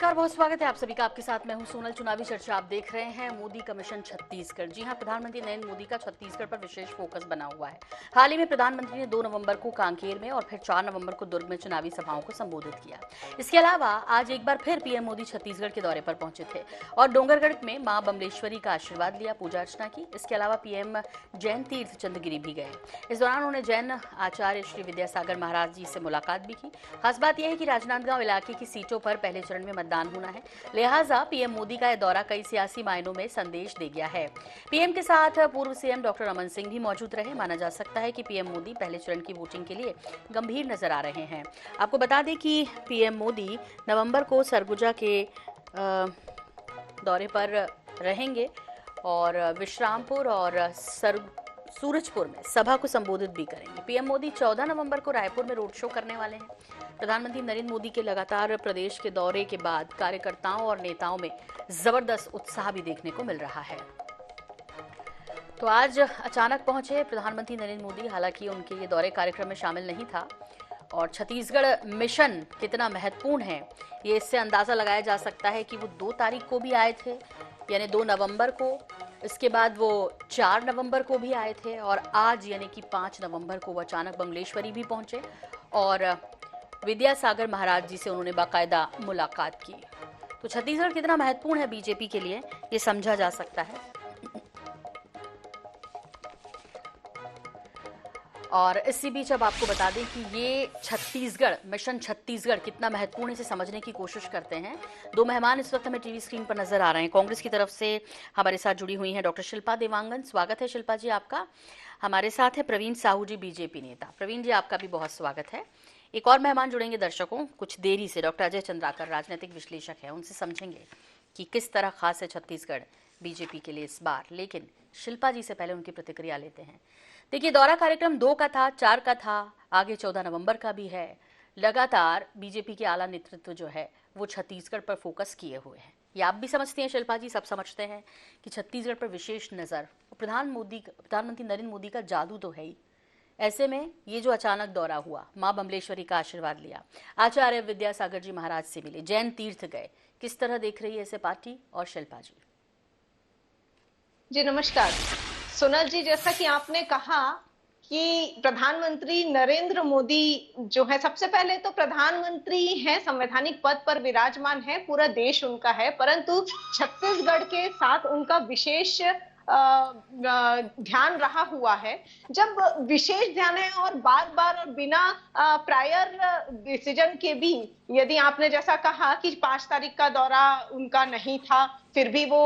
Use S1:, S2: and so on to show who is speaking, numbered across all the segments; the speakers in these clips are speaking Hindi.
S1: नमस्कार, बहुत स्वागत है आप सभी का। आपके साथ मैं हूं सोनल। चुनावी चर्चा आप देख रहे हैं। मोदी कमीशन छत्तीसगढ़। जी हां, प्रधानमंत्री नरेंद्र मोदी का छत्तीसगढ़ पर विशेष फोकस बना हुआ है। हाल ही में प्रधानमंत्री ने 2 नवंबर को कांकेर में और फिर 4 नवंबर को दुर्ग में चुनावी सभाओं को संबोधित किया। इसके अलावा आज एक बार फिर पीएम मोदी छत्तीसगढ़ के दौरे पर पहुंचे थे और डोंगरगढ़ में मां बमलेश्वरी का आशीर्वाद लिया, पूजा अर्चना की। इसके अलावा पीएम जैन तीर्थ चंद्रगिरी भी गए। इस दौरान उन्होंने जैन आचार्य श्री विद्यासागर महाराज जी से मुलाकात भी की। खास बात यह है कि राजनांदगांव इलाके की सीटों पर पहले चरण में मतदान होना है, लिहाजा पीएम मोदी का यह दौरा कई सियासी मायनों में संदेश दे गया है। पीएम के साथ पूर्व सीएम डॉक्टर रमन सिंह भी मौजूद रहे। माना जा सकता है कि पीएम मोदी पहले चरण की वोटिंग के लिए गंभीर नजर आ रहे हैं। आपको बता दें कि पीएम मोदी नवंबर को सरगुजा के दौरे पर रहेंगे और विश्रामपुर और सूरजपुर में सभा को संबोधित भी करेंगे। पीएम मोदी 14 नवंबर को रायपुर में रोड शो करने वाले हैं। प्रधानमंत्री नरेंद्र मोदी के लगातार प्रदेश के दौरे के बाद कार्यकर्ताओं और नेताओं में जबरदस्त उत्साह भी देखने को मिल रहा है। तो आज अचानक पहुंचे प्रधानमंत्री नरेंद्र मोदी। हालांकि उनके ये दौरे कार्यक्रम में शामिल नहीं था और छत्तीसगढ़ मिशन कितना महत्वपूर्ण है ये इससे अंदाजा लगाया जा सकता है कि वो 2 तारीख को भी आए थे, यानी 2 नवंबर को। इसके बाद वो 4 नवंबर को भी आए थे और आज यानी कि 5 नवंबर को वो अचानक बमलेश्वरी भी पहुंचे और विद्यासागर महाराज जी से उन्होंने बाकायदा मुलाकात की। तो छत्तीसगढ़ कितना महत्वपूर्ण है बीजेपी के लिए ये समझा जा सकता है। और इसी बीच अब आपको बता दें कि ये छत्तीसगढ़ मिशन छत्तीसगढ़ कितना महत्वपूर्ण है इसे समझने की कोशिश करते हैं। 2 मेहमान इस वक्त हमें टीवी स्क्रीन पर नजर आ रहे हैं। कांग्रेस की तरफ से हमारे साथ जुड़ी हुई हैं डॉक्टर शिल्पा देवांगन। स्वागत है शिल्पा जी आपका। हमारे साथ है प्रवीण साहू जी, बीजेपी नेता। प्रवीण जी आपका भी बहुत स्वागत है। एक और मेहमान जुड़ेंगे दर्शकों कुछ देरी से, डॉक्टर अजय चंद्राकर, राजनीतिक विश्लेषक है। उनसे समझेंगे कि किस तरह खास है छत्तीसगढ़ बीजेपी के लिए इस बार। लेकिन शिल्पा जी से पहले उनकी प्रतिक्रिया लेते हैं। देखिए, दौरा कार्यक्रम 2 का था, 4 का था, आगे 14 नवंबर का भी है। लगातार बीजेपी के आला नेतृत्व जो है वो छत्तीसगढ़ पर फोकस किए हुए हैं। ये आप भी समझते हैं शिल्पा जी, सब समझते हैं कि छत्तीसगढ़ पर विशेष नजर। प्रधानमंत्री नरेंद्र मोदी का जादू तो है ही। ऐसे में ये जो अचानक दौरा हुआ, मां बमलेश्वरी का आशीर्वाद लिया, आचार्य विद्यासागर जी महाराज से मिले, जैन तीर्थ गए, किस तरह देख रही है इसे पार्टी और शिल्पा जी?
S2: जी नमस्कार सोनल जी, जैसा कि आपने कहा कि प्रधानमंत्री नरेंद्र मोदी जो है, सबसे पहले तो प्रधानमंत्री हैं, संवैधानिक पद पर विराजमान है, पूरा देश उनका है, परंतु छत्तीसगढ़ के साथ उनका विशेष ध्यान रहा हुआ है। जब विशेष ध्यान है और बार बार और बिना प्रायर डिसीजन के भी, यदि आपने जैसा कहा कि 5 तारीख का दौरा उनका नहीं था, फिर भी वो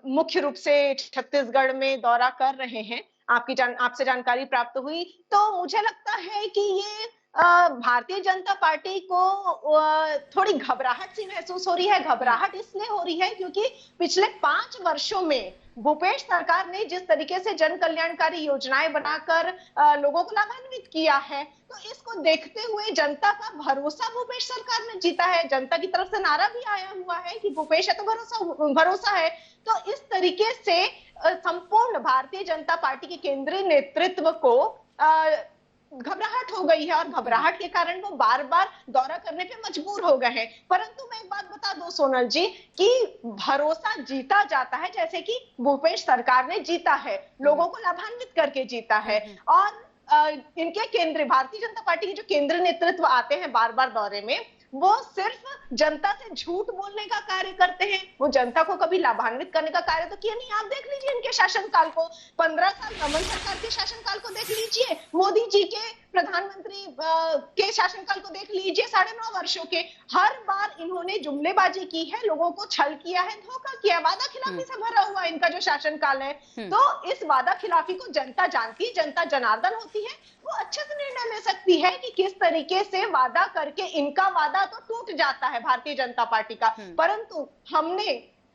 S2: मुख्य रूप से छत्तीसगढ़ में दौरा कर रहे हैं, आपसे जानकारी प्राप्त हुई, तो मुझे लगता है कि ये भारतीय जनता पार्टी को थोड़ी घबराहट सी महसूस हो रही है। घबराहट इसलिए हो रही है क्योंकि पिछले 5 वर्षों में भूपेश सरकार ने जिस तरीके से जन कल्याणकारी योजनाएं बनाकर लोगों को लाभान्वित किया है, तो इसको देखते हुए जनता का भरोसा भूपेश सरकार ने जीता है। जनता की तरफ से नारा भी आया हुआ है कि भूपेश है तो भरोसा है। तो इस तरीके से संपूर्ण भारतीय जनता पार्टी के केंद्रीय नेतृत्व को घबराहट हो गई है और घबराहट के कारण वो बार बार दौरा करने पे मजबूर हो गए हैं। परंतु मैं एक बात बता दूं सोनल जी कि भरोसा जीता जाता है, जैसे कि भूपेश सरकार ने जीता है, लोगों को लाभान्वित करके जीता है। और इनके भारतीय जनता पार्टी के जो केंद्रीय नेतृत्व आते हैं बार बार दौरे में, वो सिर्फ जनता से झूठ बोलने का कार्य करते हैं, वो जनता को कभी लाभान्वित करने का कार्य तो किया नहीं। आप देख लीजिए इनके शासनकाल को, 15 साल रमन सरकार के शासनकाल को देख लीजिए, मोदी जी के प्रधानमंत्री के शासनकाल को देख लीजिए, 9.5 वर्षों के। हर बार इन्होंने जुमलेबाजी की है, लोगों को छल किया है, धोखा किया, वादा खिलाफी से भरा हुआ इनका जो शासनकाल है। तो इस वादा खिलाफी को जनता जानती है, जनता जनार्दन होती है, वो अच्छे से निर्णय ले सकती है कि किस तरीके से वादा करके इनका वादा तो टूट जाता है भारतीय जनता पार्टी का। परंतु हमने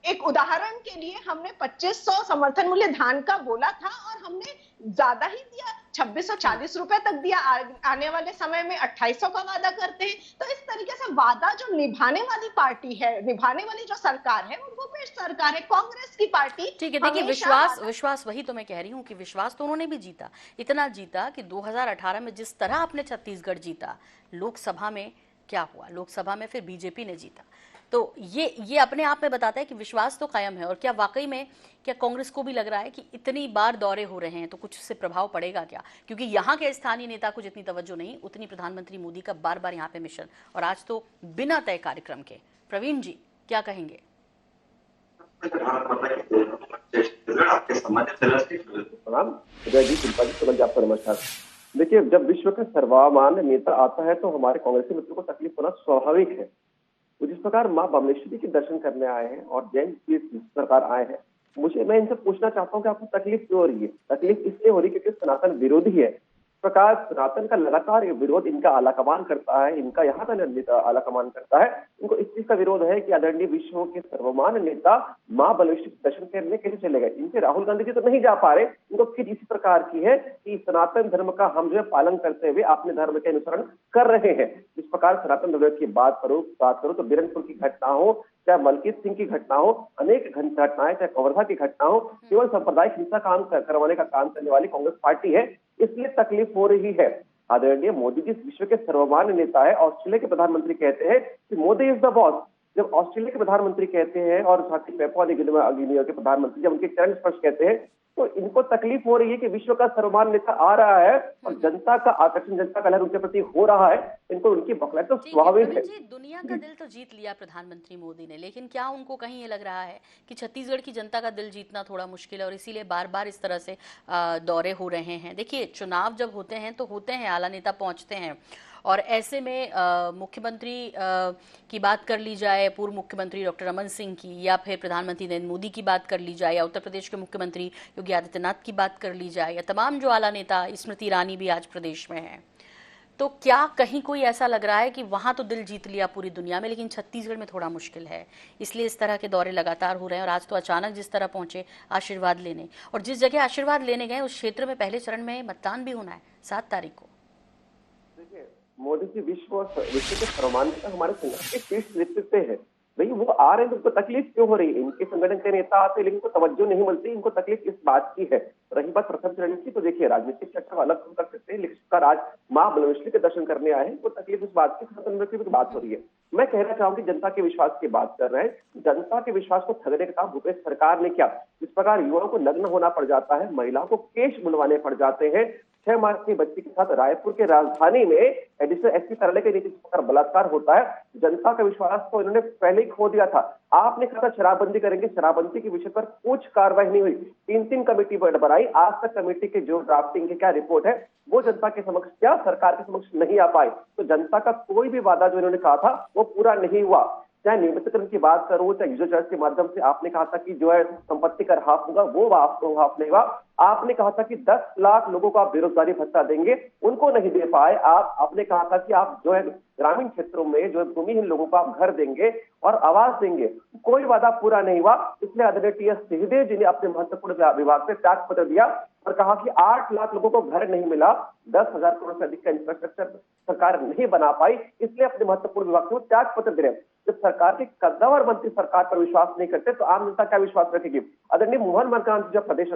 S2: एक उदाहरण के लिए हमने 2500 समर्थन मूल्य धान का बोला था और हमने ज्यादा ही दिया, 2640 रुपए तक दिया। आने वाले समय में 2800 का वादा करते हैं। तो इस तरीके से वादा जो निभाने वाली पार्टी है, निभाने वाली जो सरकार है, वो भूपेश सरकार है, कांग्रेस की पार्टी।
S1: ठीक है, देखिए विश्वास वही तो मैं कह रही हूँ कि विश्वास तो उन्होंने भी जीता, इतना जीता कि 2018 में जिस तरह आपने छत्तीसगढ़ जीता, लोकसभा में क्या हुआ, लोकसभा में फिर बीजेपी ने जीता। तो ये अपने आप में बताता है कि विश्वास तो कायम है। और क्या वाकई में क्या कांग्रेस को भी लग रहा है कि इतनी बार दौरे हो रहे हैं तो कुछ उससे प्रभाव पड़ेगा क्या? क्योंकि यहाँ के स्थानीय नेता को जितनी तवज्जो नहीं, उतनी प्रधानमंत्री मोदी का बार बार यहाँ पे मिशन, और आज तो बिना तय कार्यक्रम के। प्रवीण जी क्या कहेंगे?
S3: प्रणाम उदय जी, शिल्पा जी, सुमन जी, आपको नमस्कार। देखिए, जब विश्व का सर्वमान्य नेता आता है तो हमारे कांग्रेसी मित्रों को तकलीफ होना स्वाभाविक है। तो जिस प्रकार माँ बमलेश्वरी के दर्शन करने आए हैं और जैन की सरकार आए हैं, मैं इनसे पूछना चाहता हूँ कि आपको तकलीफ क्यों हो रही है? तकलीफ इसलिए हो रही है क्योंकि सनातन विरोधी है। इस प्रकार सनातन का लगातार विरोध इनका आलाकमान करता है, इनका यहाँ का नेता आलाकमान करता है। इनको इस चीज का विरोध है कि आदरणीय विश्व के सर्वमान्य नेता माँ बमलेश्वरी के दर्शन करने कैसे चले गए। इनसे राहुल गांधी जी तो नहीं जा पा रहे। इनको फिर इसी प्रकार की है कि सनातन धर्म का हम जो है पालन करते हुए अपने धर्म के अनुसरण कर रहे हैं। इस प्रकार सनातन धर्म की बात करो तो बिरनपुर की घटना हो, चाहे मलकीत सिंह की घटना हो, अनेक घटनाएं, चाहे कवर्धा की घटना हो, केवल सांप्रदायिक हिंसा करवाने का काम करने वाली कांग्रेस पार्टी है, इसलिए तकलीफ हो रही है। आदरणीय मोदी जी विश्व के सर्वमान्य नेता है। ऑस्ट्रेलिया के प्रधानमंत्री कहते हैं कि मोदी इज द बॉस। जब ऑस्ट्रेलिया के प्रधानमंत्री कहते हैं और साथ ही पेपुआ न्यू गिनी के प्रधानमंत्री जब उनके चरण स्पर्श कहते हैं, तो इनको तकलीफ हो रही है कि विश्व का सर्वमान्य नेता आ रहा है और जनता का आकर्षण, जनता का लहर उनके प्रति हो रहा है। इनको उनकी बखलाहट तो स्वाभाविक है।
S1: जी, दुनिया का दिल तो जीत लिया प्रधानमंत्री मोदी ने, लेकिन क्या उनको कहीं ये लग रहा है कि छत्तीसगढ़ की जनता का दिल जीतना थोड़ा मुश्किल है और इसीलिए बार बार इस तरह से दौरे हो रहे हैं? देखिए, चुनाव जब होते हैं तो होते हैं, आला नेता पहुंचते हैं, और ऐसे में मुख्यमंत्री की बात कर ली जाए, पूर्व मुख्यमंत्री डॉक्टर रमन सिंह की, या फिर प्रधानमंत्री नरेंद्र मोदी की बात कर ली जाए, या उत्तर प्रदेश के मुख्यमंत्री योगी आदित्यनाथ की बात कर ली जाए, या तमाम जो आला नेता, स्मृति ईरानी भी आज प्रदेश में है, तो क्या कहीं कोई ऐसा लग रहा है कि वहां तो दिल जीत लिया पूरी दुनिया में, लेकिन छत्तीसगढ़ में थोड़ा मुश्किल है, इसलिए इस तरह के दौरे लगातार हो रहे हैं? और आज तो अचानक जिस तरह पहुंचे आशीर्वाद लेने, और जिस जगह आशीर्वाद लेने गए उस क्षेत्र में पहले चरण में मतदान भी होना है 7 तारीख को।
S3: देखिए, मोदी जी विश्व के सर्वमान्य हमारे संगठन के शीर्ष नेतृत्व है। भाई वो आ रहे हैं तो उनको तकलीफ क्यों हो रही है? इनके संगठन के नेता आते लेकिन इनको तवज्जो नहीं मिलती। इनको तकलीफ इस बात की है। रही बात प्रथम चरण की, तो देखिए राजनीतिक चर्चा अलग कर सकते हैं, लेकिन आज माँ बमलेश्वरी के दर्शन करने आए हैं, वो तकलीफ इस बात की बात हो रही है। मैं कहना चाहूंगी जनता के विश्वास की बात कर रहे हैं। जनता के विश्वास को ठगने का काम भूपेश सरकार ने किया। इस प्रकार युवाओं को नग्न होना पड़ जाता है, महिलाओं को केश बुलवाने पड़ जाते हैं। 6 मार्च की बच्ची के साथ रायपुर के राजधानी में एडिशनल एसपी कार्यालय के नीचे बलात्कार होता है। जनता का विश्वास तो इन्होंने पहले ही खो दिया था। आपने कहा था शराबबंदी करेंगे, शराबबंदी के विषय पर कुछ कार्रवाई नहीं हुई। 3 कमेटी बनाई, आज तक कमेटी के जो ड्राफ्टिंग की क्या रिपोर्ट है वो जनता के समक्ष, क्या सरकार के समक्ष नहीं आ पाई। तो जनता का कोई भी वादा जो इन्होंने कहा था वो पूरा नहीं हुआ। चाहे नियमितीकरण की बात करो, चाहे यूजर चार्ज के माध्यम से आपने कहा था कि जो है संपत्ति कर हाफ होगा, वो हाफ नहीं हुआ। आपने कहा था कि 10 लाख लोगों को आप बेरोजगारी भत्ता देंगे, उनको नहीं दे पाए। आपने कहा था कि आप जो है ग्रामीण क्षेत्रों में जो है भूमिहीन लोगों को आप घर देंगे और आवास देंगे, कोई वादा पूरा नहीं हुआ। इसलिए आदरणीय टी.एस. सिंहदेव जी ने अपने महत्वपूर्ण विभाग से त्याग पत्र दिया और कहा कि 8 लाख लोगों को घर नहीं मिला, 10,000 करोड़ से अधिक का इंफ्रास्ट्रक्चर सरकार नहीं बना पाई, इसलिए अपने महत्वपूर्ण विभाग को त्याग पत्र दे रहे हैं। जब सरकार के कद्दावर मंत्री सरकार पर विश्वास नहीं करते तो आम जनता क्या विश्वास रखेगी? आदरणीय मोहन मरकाम जब प्रदेश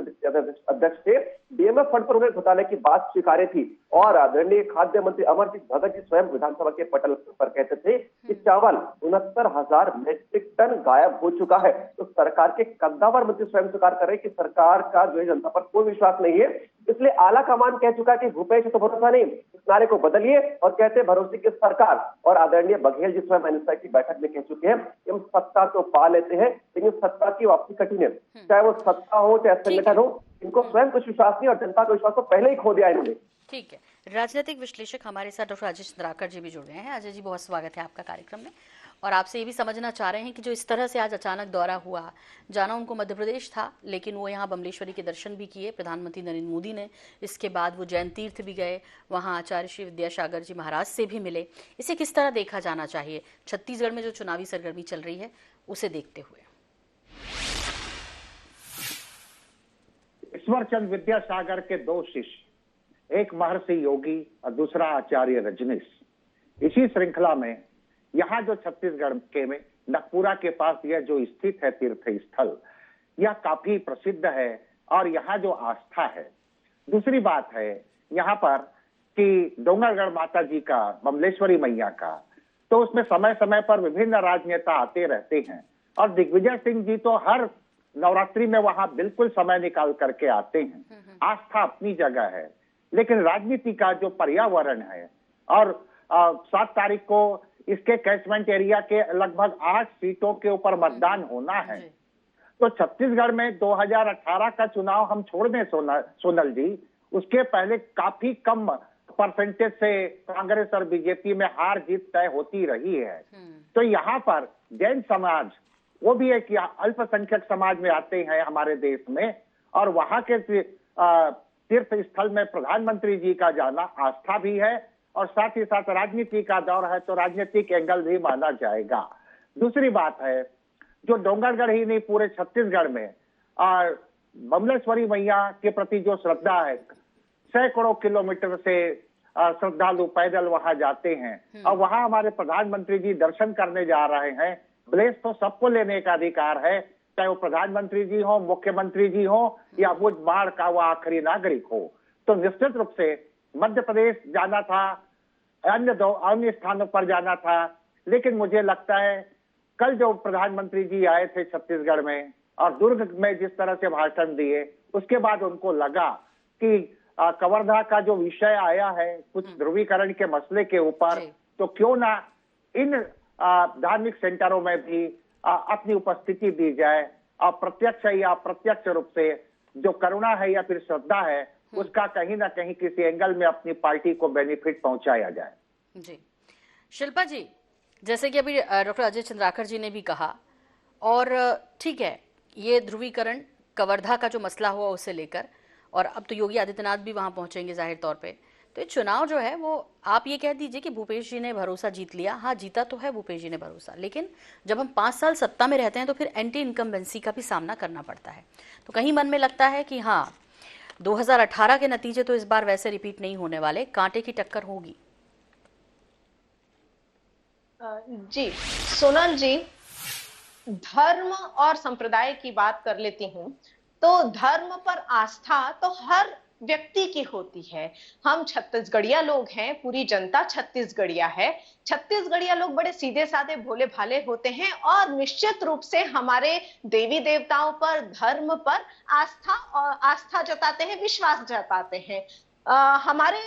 S3: अध्यक्ष थे, डीएमएफ फंड पर उन्होंने घोटाले की बात स्वीकारी थी और आदरणीय खाद्य मंत्री अमरजीत भगत जी स्वयं विधानसभा के पटल पर कहते थे कि चावल 69,000 मेट्रिक टन गायब हो चुका है। तो सरकार के कद्दावर मंत्री स्वयं स्वीकार कर रहे हैं कि सरकार का जो है जनता पर कोई विश्वास नहीं है। इसलिए आला कमान कह चुका है कि भूपेश तो भरोसा नहीं, इस नारे को बदलिए और कहते हैं भरोसे की सरकार। और आदरणीय बघेल जी स्वयं एनएसआई की बैठक में कह चुके हैं कि हम सत्ता तो पा लेते हैं लेकिन सत्ता की वापसी कठिन है। चाहे वो सत्ता हो चाहे संगठन हो, इनको स्वयं कुछ विश्वास नहीं और जनता का विश्वास तो पहले ही खो दिया इन्होंने।
S1: ठीक है, राजनीतिक विश्लेषक हमारे साथ डॉक्टर अजय चंद्राकर जी भी जुड़ गए हैं। अजय जी, बहुत स्वागत है आपका कार्यक्रम में। और आपसे ये भी समझना चाह रहे हैं कि जो इस तरह से आज अचानक दौरा हुआ, जाना उनको मध्य प्रदेश था, लेकिन वो यहाँ बमलेश्वरी के दर्शन भी किए प्रधानमंत्री नरेंद्र मोदी ने। इसके बाद वो जैन तीर्थ भी गए, वहाँ आचार्य श्री विद्यासागर जी महाराज से भी मिले। इसे किस तरह देखा जाना चाहिए छत्तीसगढ़ में जो चुनावी सरगर्मी चल रही है उसे देखते हुए?
S4: ईश्वरचंद विद्यासागर के 2 शिष्य, एक महर्षि योगी और दूसरा आचार्य रजनीश। इसी श्रृंखला में यहाँ जो छत्तीसगढ़ के में नखपुरा के पास यह जो स्थित है तीर्थ स्थल, यह काफी प्रसिद्ध है और यहाँ जो आस्था है। दूसरी बात है यहाँ पर कि डोंगरगढ़ माता जी का, बमलेश्वरी मैया का तो उसमें समय समय पर विभिन्न राजनेता आते रहते हैं, और दिग्विजय सिंह जी तो हर नवरात्रि में वहां बिल्कुल समय निकाल करके आते हैं। आस्था अपनी जगह है, लेकिन राजनीति का जो पर्यावरण है, और 7 तारीख को इसके कैचमेंट एरिया के लगभग 8 सीटों के ऊपर मतदान होना है। तो छत्तीसगढ़ में 2018 का चुनाव हम छोड़ दें सोनल जी, उसके पहले काफी कम परसेंटेज से कांग्रेस और बीजेपी में हार जीत तय होती रही है। तो यहाँ पर जैन समाज, वो भी एक अल्पसंख्यक समाज में आते हैं हमारे देश में, और वहां के तीर्थ स्थल में प्रधानमंत्री जी का जाना आस्था भी है, और साथ ही साथ राजनीति का दौर है तो राजनीतिक एंगल भी माना जाएगा। दूसरी बात है, जो डोंगरगढ़ ही नहीं पूरे छत्तीसगढ़ में बमलेश्वरी मैया के प्रति जो श्रद्धा है, सैकड़ों किलोमीटर से श्रद्धालु पैदल वहां जाते हैं, और वहां हमारे प्रधानमंत्री जी दर्शन करने जा रहे हैं। ब्लेस तो सबको लेने का अधिकार है, चाहे वो प्रधानमंत्री जी हो, मुख्यमंत्री जी हो, या वो बाढ़ का वो आखिरी नागरिक हो। तो निश्चित रूप से मध्य प्रदेश जाना था, अन्य स्थानों पर जाना था, लेकिन मुझे लगता है कल जो प्रधानमंत्री जी आए थे छत्तीसगढ़ में और दुर्ग में जिस तरह से भाषण दिए, उसके बाद उनको लगा कि कवर्धा का जो विषय आया है कुछ ध्रुवीकरण के मसले के ऊपर, तो क्यों ना इन धार्मिक सेंटरों में भी अपनी उपस्थिति दी जाए, और प्रत्यक्ष या अप्रत्यक्ष रूप से जो करुणा है या फिर श्रद्धा है, उसका कहीं ना कहीं किसी एंगल में अपनी पार्टी को बेनिफिट पहुंचाया जाए।
S1: जी शिल्पा जी, जैसे कि अभी डॉक्टर अजय चंद्राकर जी ने भी कहा, और ठीक है, ये ध्रुवीकरण कवर्धा का जो मसला हुआ उसे लेकर, और अब तो योगी आदित्यनाथ भी वहां पहुंचेंगे जाहिर तौर पे, तो ये चुनाव जो है वो आप ये कह दीजिए कि भूपेश जी ने भरोसा जीत लिया। हाँ, जीता तो है भूपेश जी ने भरोसा, लेकिन जब हम 5 साल सत्ता में रहते हैं तो फिर एंटी इनकम्बेंसी का भी सामना करना पड़ता है। तो कहीं मन में लगता है कि हाँ, 2018 के नतीजे तो इस बार वैसे रिपीट नहीं होने वाले, कांटे की टक्कर होगी।
S2: जी सोनल जी, धर्म और संप्रदाय की बात कर लेती हूँ, तो धर्म पर आस्था तो हर व्यक्ति की होती है। हम छत्तीसगढ़िया लोग हैं, पूरी जनता छत्तीसगढ़िया है। छत्तीसगढ़िया लोग बड़े सीधे साधे भोले भाले होते हैं, और निश्चित रूप से हमारे देवी देवताओं पर, धर्म पर आस्था जताते हैं, विश्वास जताते हैं। हमारे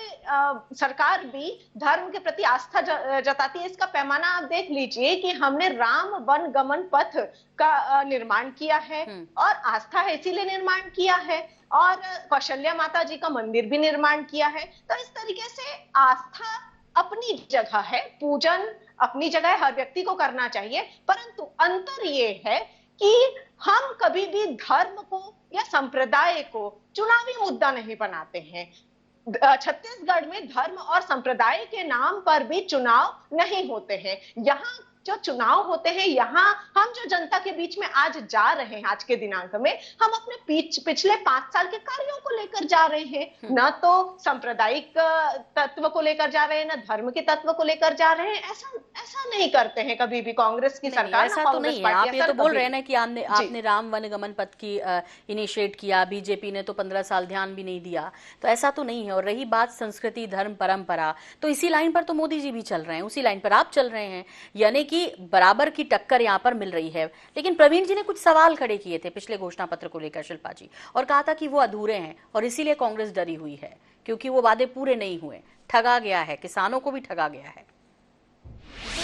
S2: सरकार भी धर्म के प्रति आस्था जताती है। इसका पैमाना आप देख लीजिए कि हमने राम वन गमन पथ का निर्माण किया है, और आस्था इसीलिए निर्माण किया है, और कौशल्या माता जी का मंदिर भी निर्माण किया है। तो इस तरीके से आस्था अपनी जगह है, पूजन अपनी जगह है, हर व्यक्ति को करना चाहिए, परंतु अंतर ये है कि हम कभी भी धर्म को या संप्रदाय को चुनावी मुद्दा नहीं बनाते हैं। छत्तीसगढ़ में धर्म और संप्रदाय के नाम पर भी चुनाव नहीं होते हैं। यहाँ जो चुनाव होते हैं, यहाँ हम जो जनता के बीच में आज जा रहे हैं, आज के दिनांक में हम अपने पिछले 5 साल के कार्यों को लेकर जा रहे हैं, न तो सांप्रदायिक तत्व को लेकर जा रहे हैं, न धर्म के तत्व को लेकर जा रहे हैं। ऐसा नहीं करते हैं कभी भी कांग्रेस की सरकार।
S1: ऐसा तो नहीं है। आप ये तो बोल रहे हैं ना कि आपने राम वन गमन पथ की इनिशिएट किया, बीजेपी ने तो 15 साल ध्यान भी नहीं दिया, तो ऐसा तो नहीं है। और रही बात संस्कृति, धर्म, परंपरा, तो इसी लाइन पर तो मोदी जी भी चल रहे हैं, उसी लाइन पर आप चल रहे हैं, यानी कि बराबर की टक्कर यहाँ पर मिल रही है। लेकिन प्रवीण जी ने कुछ सवाल खड़े किए थे पिछले घोषणा पत्र को लेकर शिल्पा जी, और कहा था कि वो अधूरे हैं और इसीलिए कांग्रेस डरी हुई है, क्योंकि वो वादे पूरे नहीं हुए, ठगा गया है, किसानों को भी ठगा गया है।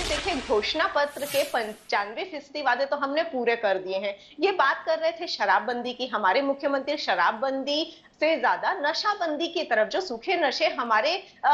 S2: देखिए, घोषणा पत्र के 95% वादे तो हमने पूरे कर दिए हैं। ये बात कर रहे थे शराबबंदी की, हमारे मुख्यमंत्री शराबबंदी से ज्यादा नशाबंदी की तरफ, जो सूखे नशे हमारे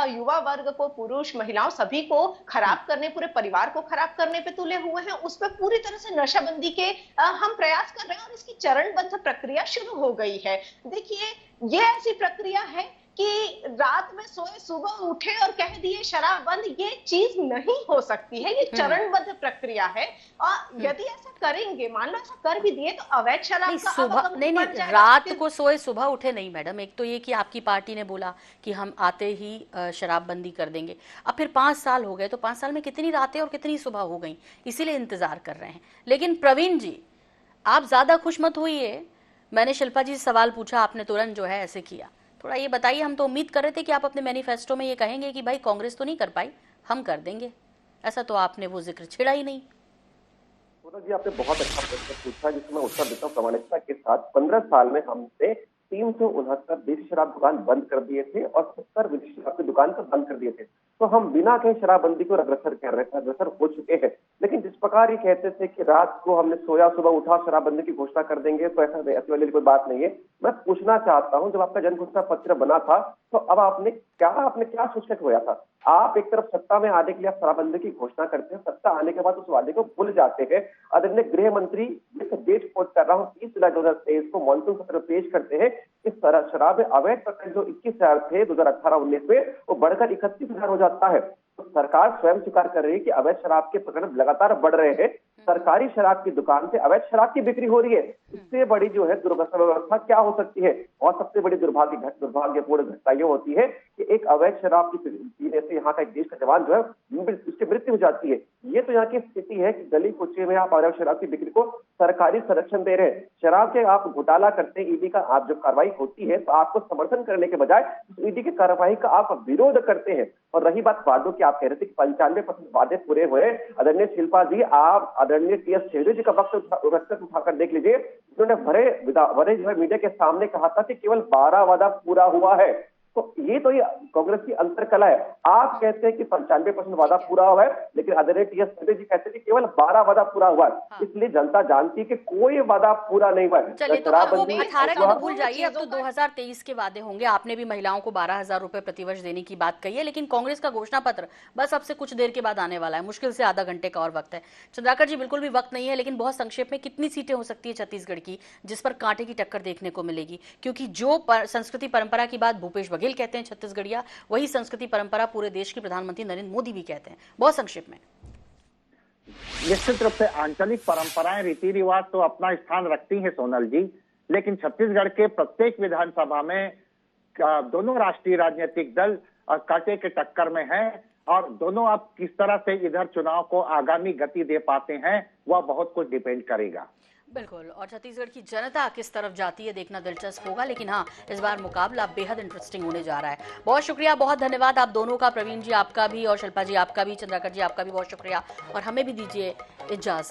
S2: युवा वर्ग को, पुरुष महिलाओं सभी को खराब करने, पूरे परिवार को खराब करने पे तुले हुए हैं, उस पर पूरी तरह से नशाबंदी के हम प्रयास कर रहे हैं, और इसकी चरणबद्ध प्रक्रिया शुरू हो गई है। देखिए, ये ऐसी प्रक्रिया है कि रात में सोए सुबह उठे और कह दिए शराब बंद, ये चीज नहीं हो सकती है। ये चरणबद्ध प्रक्रिया है, और यदि ऐसा करेंगे, मान लो ऐसा कर भी दिए, तो अवैध शराब का
S1: सुबह नहीं, रात को सोए सुबह उठे नहीं मैडम। एक तो ये कि आपकी पार्टी ने बोला कि हम आते ही शराबबंदी कर देंगे, अब फिर 5 साल हो गए, तो 5 साल में कितनी रातें और कितनी सुबह हो गई, इसीलिए इंतजार कर रहे हैं। लेकिन प्रवीण जी, आप ज्यादा खुश मत होइए। मैंने शिल्पा जी से सवाल पूछा, आपने तुरंत जो है ऐसे किया। थोड़ा ये बताइए, हम तो उम्मीद कर रहे थे कि आप अपने मैनिफेस्टो में ये कहेंगे कि भाई कांग्रेस तो नहीं कर पाई, हम कर देंगे। ऐसा तो आपने वो जिक्र छेड़ा ही नहीं।
S3: जी आपने बहुत अच्छा प्रश्न पूछा जिसमें मैं उत्तर देता हूँ प्रामाणिकता के साथ। 15 साल में हमने 369 देसी शराब दुकान बंद कर दिए थे और 70 विदेशी शराब की दुकान को बंद कर दिए थे। तो हम बिना कहीं शराबबंदी को अग्रसर कर रहे थे, अग्रसर हो चुके हैं। लेकिन जिस प्रकार ये कहते थे कि रात को हमने सोया सुबह उठा शराबबंदी की घोषणा कर देंगे, तो ऐसी वाली कोई बात नहीं है। मैं पूछना चाहता हूँ, जब आपका जन घोषणा पत्र बना था तो अब आपने क्या सोच के खोया था? आप एक तरफ सत्ता में आने के लिए आप शराबबंदी की घोषणा करते हैं, सत्ता आने के बाद उस वादे को भूल जाते हैं। आदरणीय गृह मंत्री, डेट कोट कर रहा हूँ, 30 जुलाई 2023 को मॉनसून सत्र पेश करते हैं कि शराब अवैध प्रकरण जो 21,000 थे 2018-19 में, वो बढ़कर 31,000 हो जाता है। तो सरकार स्वयं स्वीकार कर रही है कि अवैध शराब के प्रकरण लगातार बढ़ रहे हैं। सरकारी शराब की दुकान से अवैध शराब की बिक्री हो रही है। इससे बड़ी जो है दुर्व्यवस्था क्या हो सकती है? और सबसे बड़ी दुर्भाग्यपूर्ण घटना ये होती है कि एक अवैध शराब की पीने से यहाँ का एक देश का जवान जो है उसकी मृत्यु हो जाती है। ये तो यहाँ की स्थिति है कि गली कुचे में आप अवैध शराब की बिक्री को सरकारी संरक्षण दे रहे हैं। शराब के आप घोटाला करते हैं, ईडी का आप जब कार्रवाई होती है तो आपको समर्थन करने के बजाय ईडी की कार्रवाई का आप विरोध करते हैं। और रही बात वादों की, आप कह रहे थे कि 95% वादे पूरे हुए। आदरणीय शिल्पा जी, आप आदरणीय टीएस शेरगिल जी का वक्त उठाकर देख लीजिए। उन्होंने भरे जो है मीडिया के सामने कहा था कि केवल 12 वादा पूरा हुआ है। तो ये कांग्रेस की अंतरकला है। आप कहते हैं कि 95% वादा पूरा हुआ है, लेकिन आदरणीय टीएस शेरगिल जी कहते हैं कि केवल 12 वादा पूरा हुआ है। हाँ। इसलिए जनता जानती है कि कोई वादा पूरा नहीं हुआ है।
S1: चलिए, तो अब वो 18 का तो भूल जाइए, अब तो 2023 के वादे होंगे। आपने भी महिलाओं को 12,000 रुपए प्रतिवर्ष देने की बात कही है, लेकिन कांग्रेस का घोषणा पत्र बस अब से कुछ देर के बाद आने वाला है। मुश्किल से आधा घंटे का और वक्त है। चंद्राकर जी, बिल्कुल भी वक्त नहीं है, लेकिन बहुत संक्षेप में कितनी सीटें हो सकती है छत्तीसगढ़ की जिस पर कांटे की टक्कर देखने को मिलेगी? क्योंकि जो संस्कृति परंपरा की बात भूपेश बघेल कहते हैं छत्तीसगढ़िया, वही संस्कृति परंपरा पूरे देश के प्रधानमंत्री नरेंद्र मोदी भी कहते हैं। बहुत संक्षेप में।
S4: निश्चित रूप से आंचलिक परंपराएं, रीति रिवाज तो अपना स्थान रखती हैं सोनल जी, लेकिन छत्तीसगढ़ के प्रत्येक विधानसभा में दोनों राष्ट्रीय राजनीतिक दल कांटे के टक्कर में हैं और दोनों अब किस तरह से इधर चुनाव को आगामी गति दे पाते हैं वह बहुत कुछ डिपेंड करेगा।
S1: बिल्कुल, और छत्तीसगढ़ की जनता किस तरफ जाती है देखना दिलचस्प होगा। लेकिन हाँ, इस बार मुकाबला बेहद इंटरेस्टिंग होने जा रहा है। बहुत शुक्रिया, बहुत धन्यवाद आप दोनों का, प्रवीण जी आपका भी और शिल्पा जी आपका भी, चंद्राकर जी आपका भी बहुत शुक्रिया। और हमें भी दीजिए इजाजत।